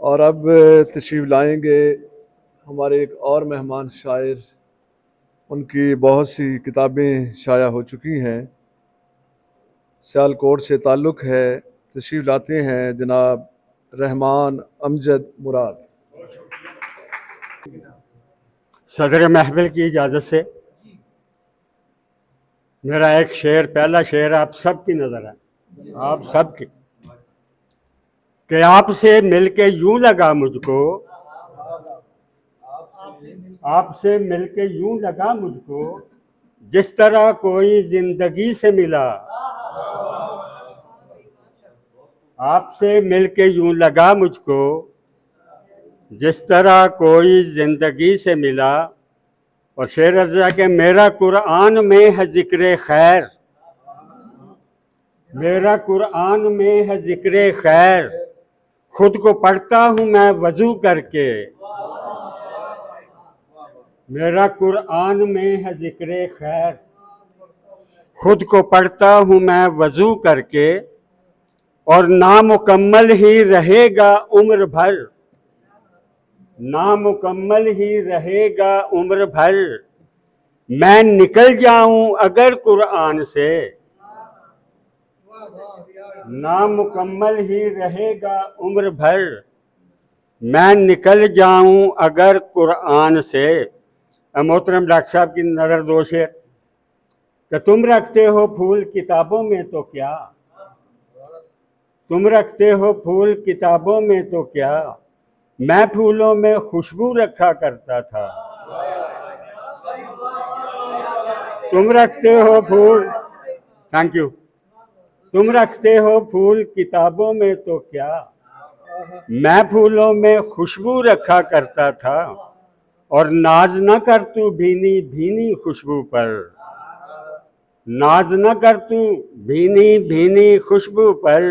और अब तशरीफ़ लाएंगे हमारे एक और मेहमान शायर। उनकी बहुत सी किताबें शाया हो चुकी हैं। सियालकोट से ताल्लुक़ है। तशरीफ़ लाते हैं जनाब रहमान अमजद मुराद। सदर महफिल की इजाज़त से मेरा एक शेर, पहला शेर आप सब की नज़र है, आप सब की, कि आपसे मिलके यूं लगा मुझको, आपसे मिलके यूं लगा मुझको, जिस तरह कोई जिंदगी से मिला। आपसे मिलके यूं लगा मुझको, जिस तरह कोई जिंदगी से मिला। और शेर अर्ज़ा के मेरा कुरान में है जिक्र खैर, मेरा कुरान में है जिक्र खैर, खुद को पढ़ता हूँ मैं वजू करके। मेरा कुरान में है जिक्र खैर, खुद को पढ़ता हूँ मैं वजू करके। और नामुकम्मल ही रहेगा उम्र भर, नामुकम्मल ही रहेगा उम्र भर, मैं निकल जाऊं अगर कुरान से। नामुकम्मल ही रहेगा उम्र भर, मैं निकल जाऊं अगर कुरान से। मोहतरम डॉक्टर साहब की नज़र दो शेर कि तुम रखते हो फूल किताबों में तो क्या, तुम रखते हो फूल किताबों में तो क्या, मैं फूलों में खुशबू रखा करता था। तुम रखते हो फूल, थैंक यू, तुम रखते हो फूल किताबों में तो क्या, मैं फूलों में खुशबू रखा करता था। और नाज न कर तू भीनी भीनी खुशबू पर, नाज न कर तू भीनी भीनी खुशबू पर,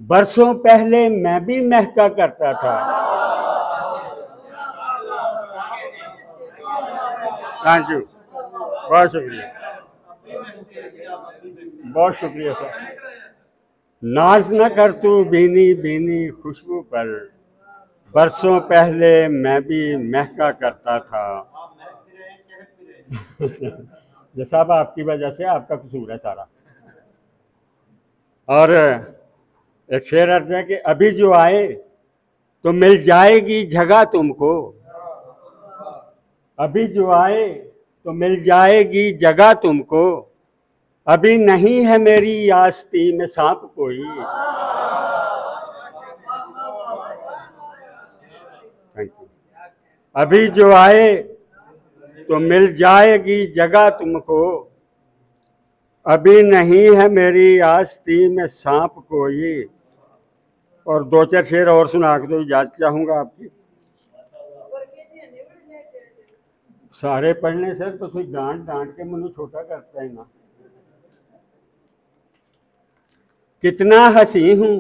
बरसों पहले मैं भी महका करता था। थैंक यू, बहुत शुक्रिया, बहुत शुक्रिया सर। नाज न कर तू भीनी भीनी खुशबू पर, बरसों पहले मैं भी महका करता था। ये सब आपकी वजह से, आपका कसूर है सारा। और एक शेर अर्ज है कि अभी जो आए तो मिल जाएगी जगह तुमको, अभी जो आए तो मिल जाएगी जगह तुमको, अभी नहीं है मेरी आस्ती में सांप कोई। Thank you. अभी जो आए तो मिल जाएगी जगह तुमको, अभी नहीं है मेरी आस्ती में सांप कोई। और दो चार शेर और सुना के तो इजाजत चाहूंगा आपकी। सारे पढ़ने सर तो फिर डांट डांट के मनु छोटा करता है ना। कितना हंसी हूं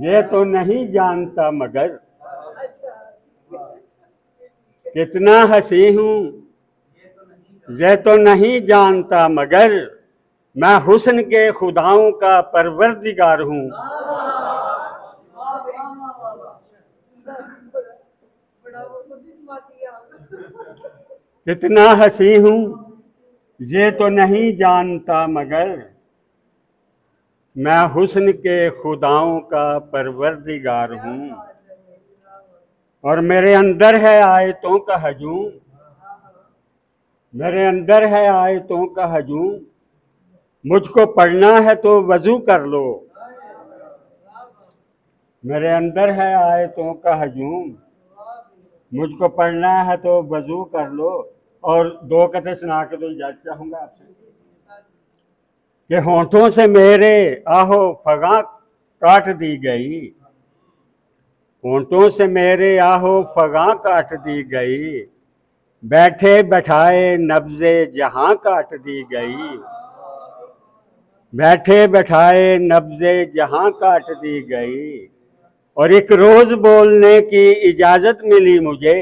ये तो नहीं जानता मगर, कितना हंसी हूं ये तो नहीं जानता मगर, मैं हुस्न के खुदाओं का परवरदिगार हूं। कितना हंसी हूं ये तो नहीं जानता मगर, मैं हुस्न के खुदाओं का परवरदिगार हूं। और मेरे अंदर है आयतों का हजूम, मेरे अंदर है आयतों का हजूम, मुझको पढ़ना है तो वजू कर लो। मेरे अंदर है आयतों का हजूम, मुझको पढ़ना है तो वजू कर लो। और दो कथे सुना के तो इजाजत चाहूंगा आपसे कि होंठों से मेरे आहो फगा काट दी गई, होंठों से मेरे आहो फगा काट दी गई, बैठे बैठाए नब्जे जहां काट दी गई, बैठे बैठाए नब्जे जहां काट दी गई। और एक रोज बोलने की इजाजत मिली मुझे,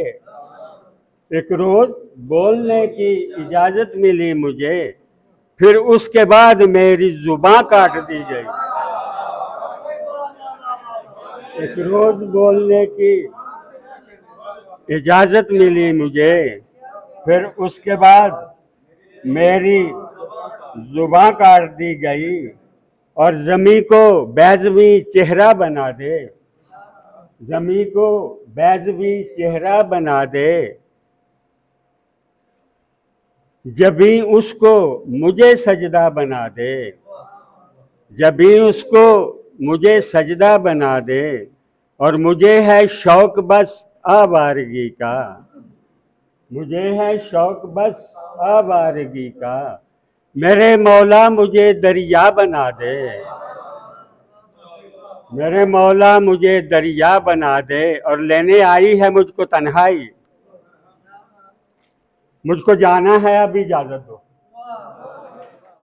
एक रोज बोलने की इजाजत मिली मुझे, फिर उसके बाद मेरी जुबान काट दी गई। एक रोज बोलने की इजाजत मिली मुझे, फिर उसके बाद मेरी जुबां काट दी गई, और जमी को बैजवी चेहरा बना दे, जमी को बैजवी चेहरा बना दे, जबी उसको मुझे सजदा बना दे, जबी उसको मुझे सजदा बना दे, और मुझे है शौक बस आवारगी का, मुझे है शौक बस आवारगी का, मेरे मौला मुझे दरिया बना दे, मेरे मौला मुझे दरिया बना दे, और लेने आई है मुझको तन्हाई, मुझको जाना है, अब इजाजत दो।